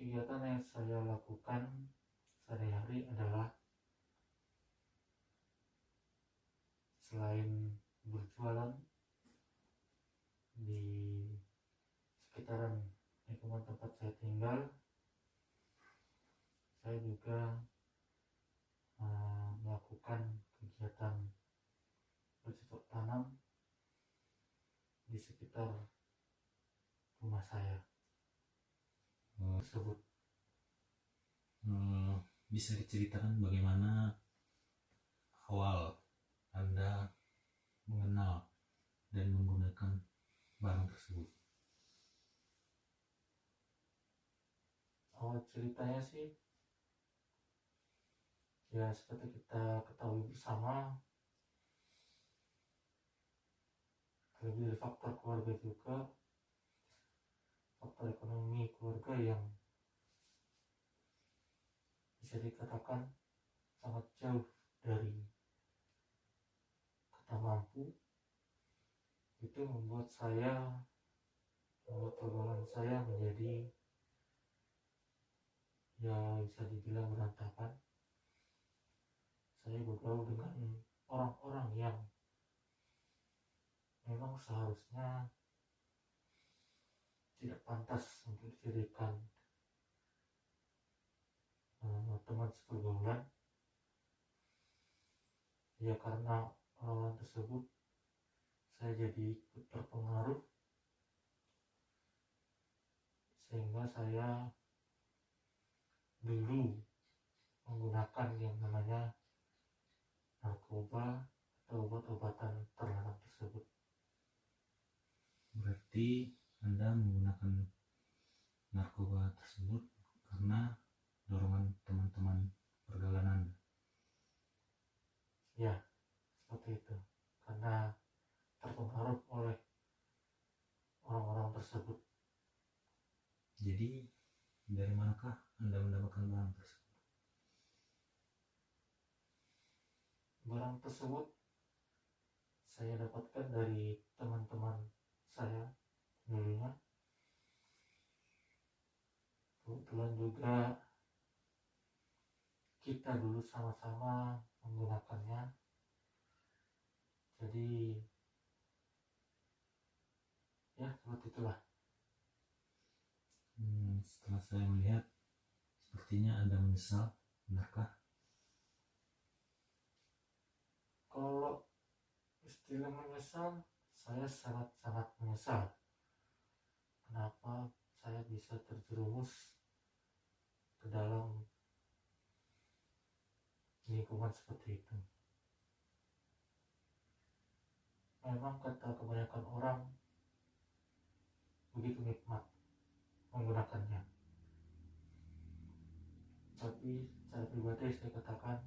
kegiatan yang saya lakukan sehari-hari adalah selain berjualan di sekitaran lingkungan tempat saya tinggal, saya juga melakukan kegiatan bercocok tanam di sekitar rumah saya tersebut. Bisa diceritakan bagaimana awal Anda mengenal dan menggunakan barang tersebut? Awal ceritanya sih ya seperti kita ketahui bersama, lebih dari faktor keluarga juga, faktor ekonomi keluarga yang bisa dikatakan sangat jauh dari kata mampu, itu membuat pergaulan saya menjadi ya bisa dibilang berantakan. Saya bergaul dengan orang-orang yang memang seharusnya tidak pantas untuk dijadikan teman sepergaulan. Ya karena orang tersebut saya jadi ikut terpengaruh, sehingga saya dulu menggunakan yang namanya narkoba atau obat-obatan terlarang tersebut. Berarti Anda menggunakan narkoba tersebut karena dorongan teman-teman pergaulan Anda? Ya, seperti itu. Karena terpengaruh oleh orang-orang tersebut. Jadi dari manakah Anda mendapatkan barang tersebut? Barang tersebut saya dapatkan dari teman-teman saya dulunya. Kebetulan juga kita dulu sama-sama menggunakannya. Jadi ya seperti itulah. Setelah saya melihat, sepertinya Anda menyesal, benarkah? Kalau istilah menyesal, saya sangat-sangat menyesal. Kenapa saya bisa terjerumus ke dalam lingkungan seperti itu. Memang kata kebanyakan orang begitu nikmat menggunakannya, tapi secara pribadi saya katakan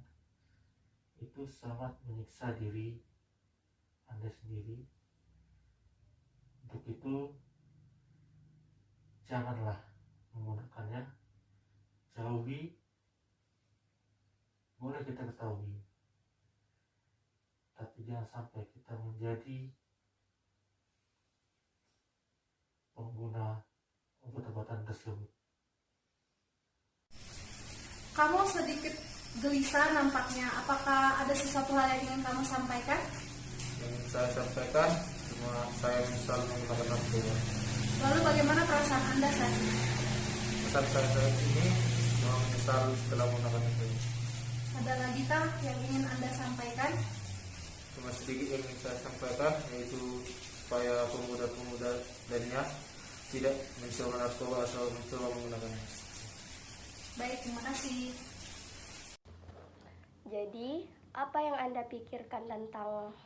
itu sangat menyiksa diri Anda sendiri. Untuk itu janganlah menggunakannya, jauhi. Boleh kita ketahui, tapi jangan sampai kita menjadi pengguna obat-obatan tersebut. Kamu sedikit gelisah nampaknya. Apakah ada sesuatu hal yang ingin kamu sampaikan? Yang saya sampaikan cuma saya menyesal menggunakan narkoba. Lalu bagaimana perasaan Anda saat ini? Pesan saya saat ini cuma menyesal setelah menggunakan narkoba. Ada lagi kah yang ingin Anda sampaikan? Cuma sedikit yang ingin saya sampaikan, yaitu supaya pemuda-pemuda lainnya tidak mencoba narkoba atau mencoba menggunakannya. Baik, terima kasih. Jadi, apa yang Anda pikirkan tentang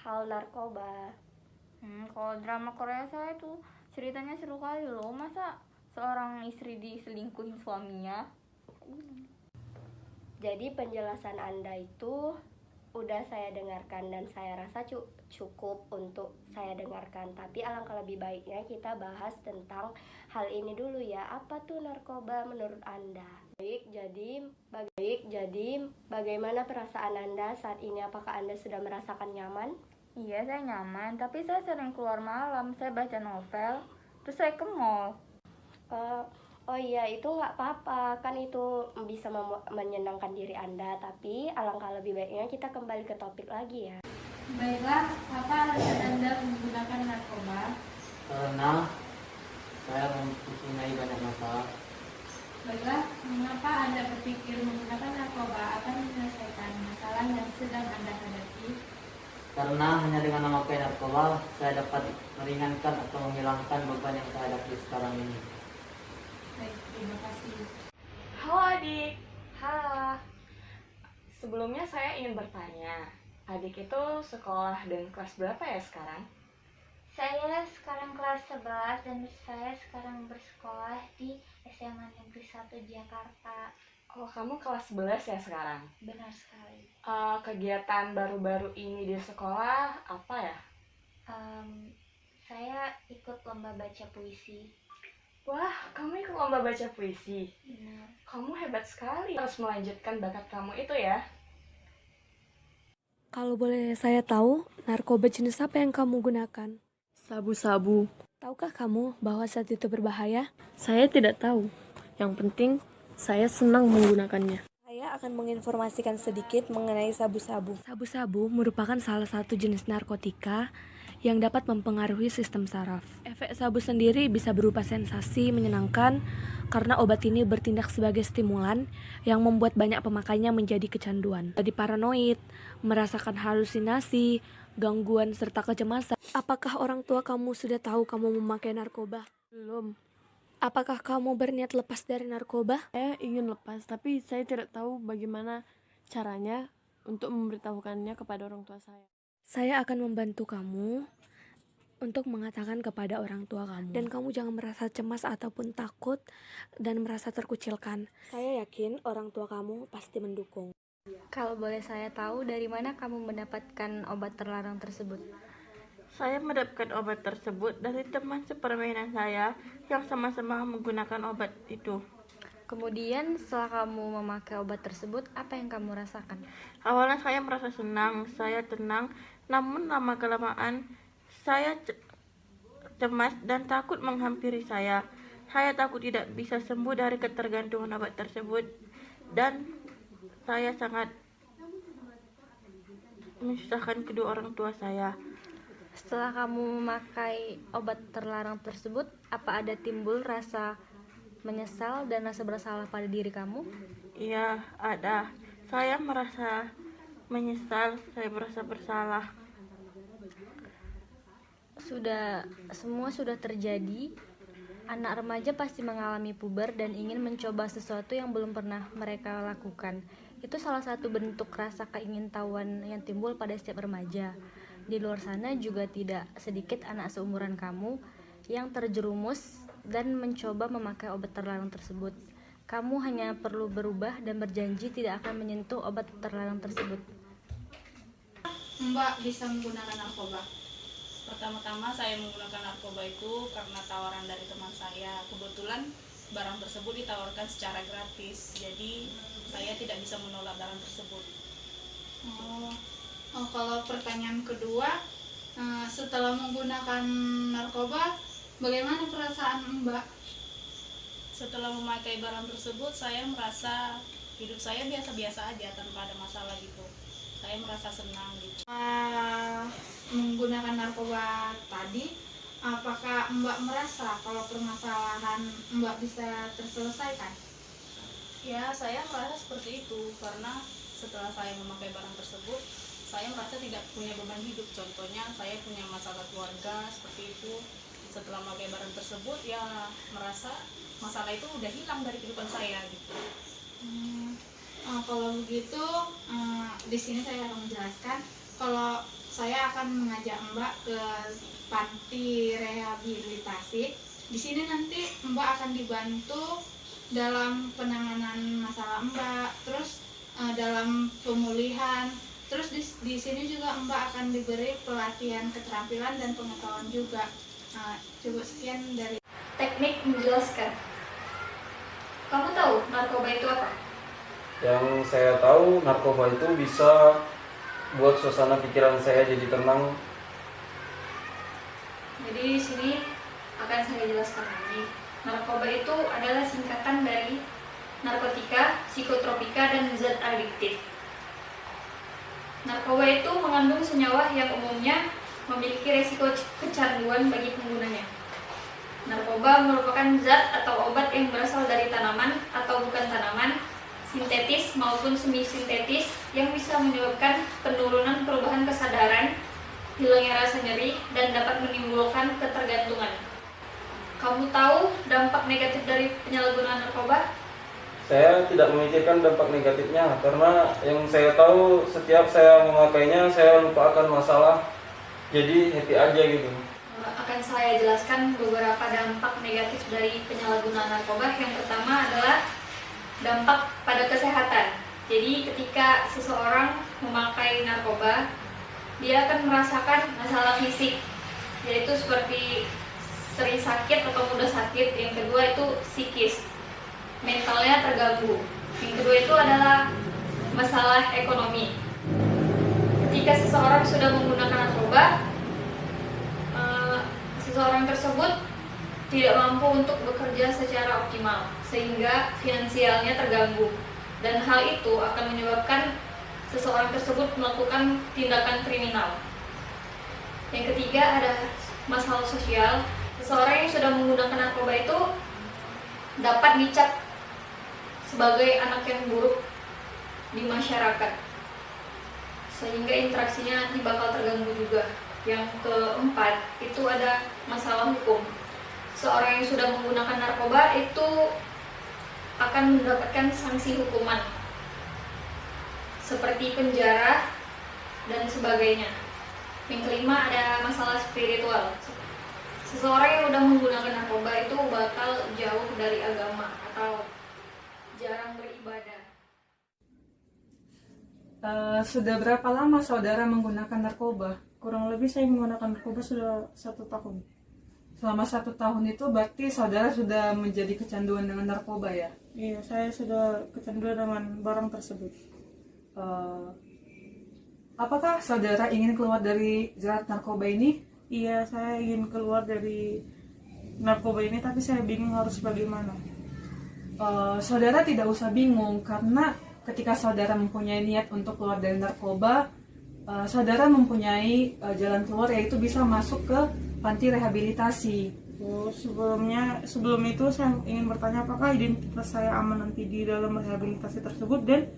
hal narkoba? Kalau drama Korea saya tuh ceritanya seru kali loh. Masa seorang istri diselingkuhin suaminya? Jadi penjelasan Anda itu udah saya dengarkan dan saya rasa cukup untuk saya dengarkan. Tapi alangkah lebih baiknya kita bahas tentang hal ini dulu ya. Apa tuh narkoba menurut Anda? Baik, jadi bagaimana perasaan Anda saat ini? Apakah Anda sudah merasakan nyaman? Iya, saya nyaman, tapi saya sering keluar malam. Saya baca novel, terus saya ke mall. Oh iya, itu nggak apa-apa, kan itu bisa menyenangkan diri Anda, tapi alangkah lebih baiknya kita kembali ke topik lagi ya. Baiklah, apa alasan Anda menggunakan narkoba? Karena saya mempunyai banyak masalah. Baiklah, mengapa Anda berpikir menggunakan narkoba akan menyelesaikan masalah yang sedang Anda hadapi? Karena hanya dengan memakai narkoba, saya dapat meringankan atau menghilangkan beban yang saya hadapi sekarang ini. Baik, terima kasih. Halo adik. Halo. Sebelumnya saya ingin bertanya, adik itu sekolah dan kelas berapa ya sekarang? Saya sekarang kelas 11 dan saya sekarang bersekolah di SMA Negeri 1 Jakarta. Oh, kamu kelas 11 ya sekarang? Benar sekali. Kegiatan baru-baru ini di sekolah apa ya? Saya ikut lomba baca puisi. Wah, kamu ikut lomba baca puisi. Benar. Kamu hebat sekali. Harus melanjutkan bakat kamu itu ya. Kalau boleh saya tahu, narkoba jenis apa yang kamu gunakan? Sabu-sabu. Tahukah kamu bahwa zat itu berbahaya? Saya tidak tahu. Yang penting, saya senang menggunakannya. Saya akan menginformasikan sedikit mengenai sabu-sabu. Sabu-sabu merupakan salah satu jenis narkotika yang dapat mempengaruhi sistem saraf. Efek sabu sendiri bisa berupa sensasi menyenangkan karena obat ini bertindak sebagai stimulan yang membuat banyak pemakainya menjadi kecanduan. Jadi paranoid, merasakan halusinasi, gangguan serta kecemasan. Apakah orang tua kamu sudah tahu kamu memakai narkoba? Belum. Apakah kamu berniat lepas dari narkoba? Saya ingin lepas, tapi saya tidak tahu bagaimana caranya untuk memberitahukannya kepada orang tua saya. Saya akan membantu kamu untuk mengatakan kepada orang tua kamu. Dan kamu jangan merasa cemas ataupun takut dan merasa terkucilkan. Saya yakin orang tua kamu pasti mendukung. Kalau boleh saya tahu, dari mana kamu mendapatkan obat terlarang tersebut? Saya mendapatkan obat tersebut dari teman sepermainan saya yang sama-sama menggunakan obat itu. Kemudian setelah kamu memakai obat tersebut, apa yang kamu rasakan? Awalnya saya merasa senang, saya tenang, namun lama-kelamaan saya cemas dan takut menghampiri saya. Saya takut tidak bisa sembuh dari ketergantungan obat tersebut dan saya sangat menyusahkan kedua orang tua saya. Setelah kamu memakai obat terlarang tersebut, apa ada timbul rasa menyesal dan rasa bersalah pada diri kamu? Iya, ada. Saya merasa menyesal, saya merasa bersalah. Semua sudah terjadi. Anak remaja pasti mengalami puber dan ingin mencoba sesuatu yang belum pernah mereka lakukan. Itu salah satu bentuk rasa keingintahuan yang timbul pada setiap remaja. Di luar sana juga tidak sedikit anak seumuran kamu yang terjerumus dan mencoba memakai obat terlarang tersebut. Kamu hanya perlu berubah dan berjanji tidak akan menyentuh obat terlarang tersebut. Mbak bisa menggunakan narkoba? Pertama-tama saya menggunakan narkoba itu karena tawaran dari teman saya. Kebetulan barang tersebut ditawarkan secara gratis, jadi saya tidak bisa menolak barang tersebut. Kalau pertanyaan kedua, setelah menggunakan narkoba, bagaimana perasaan Mbak? Setelah memakai barang tersebut, saya merasa hidup saya biasa-biasa aja tanpa ada masalah gitu. Saya merasa senang gitu. Menggunakan narkoba tadi, apakah Mbak merasa kalau permasalahan Mbak bisa terselesaikan? Ya, saya merasa seperti itu karena setelah saya memakai barang tersebut, saya merasa tidak punya beban hidup. Contohnya, saya punya masalah keluarga seperti itu. Setelah memakai barang tersebut, ya merasa masalah itu udah hilang dari kehidupan saya gitu. Kalau begitu, di sini saya akan menjelaskan kalau saya akan mengajak Mbak ke panti rehabilitasi. Di sini nanti Mbak akan dibantu dalam penanganan masalah Mbak, terus dalam pemulihan, terus di sini juga Mbak akan diberi pelatihan keterampilan dan pengetahuan juga. Coba sekian dari Teknik menjelaskan. Kamu tahu narkoba itu apa? Yang saya tahu, narkoba itu bisa buat suasana pikiran saya jadi tenang. Jadi di sini akan saya jelaskan lagi. Narkoba itu adalah singkatan dari narkotika, psikotropika, dan zat adiktif. Narkoba itu mengandung senyawa yang umumnya memiliki resiko kecanduan bagi penggunanya. Narkoba merupakan zat atau obat yang berasal dari tanaman atau bukan tanaman, sintetis maupun semi-sintetis, yang bisa menyebabkan penurunan perubahan kesadaran, hilangnya rasa nyeri, dan dapat menimbulkan ketergantungan. Kamu tahu dampak negatif dari penyalahgunaan narkoba? Saya tidak memikirkan dampak negatifnya karena yang saya tahu setiap saya memakainya saya lupa akan masalah, jadi happy aja gitu. Akan saya jelaskan beberapa dampak negatif dari penyalahgunaan narkoba. Yang pertama adalah dampak pada kesehatan. Jadi ketika seseorang memakai narkoba, dia akan merasakan masalah fisik, yaitu seperti sering sakit atau mudah sakit. Yang kedua itu psikis, mentalnya terganggu. Yang kedua itu adalah masalah ekonomi. Ketika seseorang sudah menggunakan narkoba, seseorang tersebut tidak mampu untuk bekerja secara optimal, sehingga finansialnya terganggu, dan hal itu akan menyebabkan seseorang tersebut melakukan tindakan kriminal. Yang ketiga ada masalah sosial. Seseorang yang sudah menggunakan narkoba itu dapat dicap sebagai anak yang buruk di masyarakat, sehingga interaksinya nanti bakal terganggu juga. Yang keempat itu ada masalah hukum. Seorang yang sudah menggunakan narkoba itu akan mendapatkan sanksi hukuman seperti penjara dan sebagainya. Yang kelima ada masalah spiritual. Seseorang yang sudah menggunakan narkoba itu bakal jauh dari agama atau jarang beribadah. Sudah berapa lama saudara menggunakan narkoba? Kurang lebih saya menggunakan narkoba sudah 1 tahun. Selama 1 tahun itu berarti saudara sudah menjadi kecanduan dengan narkoba ya? Iya, saya sudah kecanduan dengan barang tersebut. Apakah saudara ingin keluar dari jerat narkoba ini? Iya, saya ingin keluar dari narkoba ini, tapi saya bingung harus bagaimana. Saudara tidak usah bingung, karena ketika saudara mempunyai niat untuk keluar dari narkoba, saudara mempunyai jalan keluar, yaitu bisa masuk ke panti rehabilitasi. Sebelum itu saya ingin bertanya, apakah identitas saya aman nanti di dalam rehabilitasi tersebut dan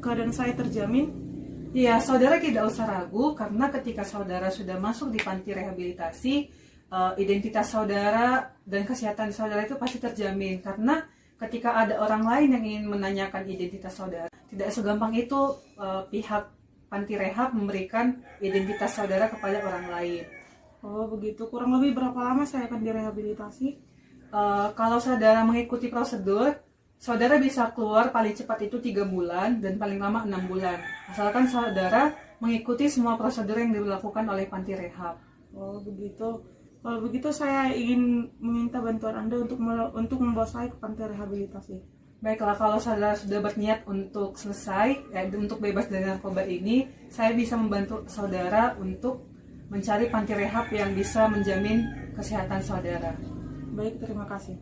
keadaan saya terjamin? Ya, saudara tidak usah ragu, karena ketika saudara sudah masuk di panti rehabilitasi, identitas saudara dan kesehatan saudara itu pasti terjamin. Karena ketika ada orang lain yang ingin menanyakan identitas saudara, tidak segampang itu pihak panti rehab memberikan identitas saudara kepada orang lain. Oh begitu, kurang lebih berapa lama saya akan direhabilitasi? Kalau saudara mengikuti prosedur, saudara bisa keluar paling cepat itu 3 bulan dan paling lama 6 bulan. Asalkan saudara mengikuti semua prosedur yang dilakukan oleh panti rehab. Oh begitu. Kalau begitu saya ingin meminta bantuan Anda untuk membawa saya ke panti rehabilitasi. Baiklah, kalau saudara sudah berniat untuk selesai, untuk bebas dari narkoba ini, saya bisa membantu saudara untuk mencari panti rehab yang bisa menjamin kesehatan saudara. Baik, terima kasih.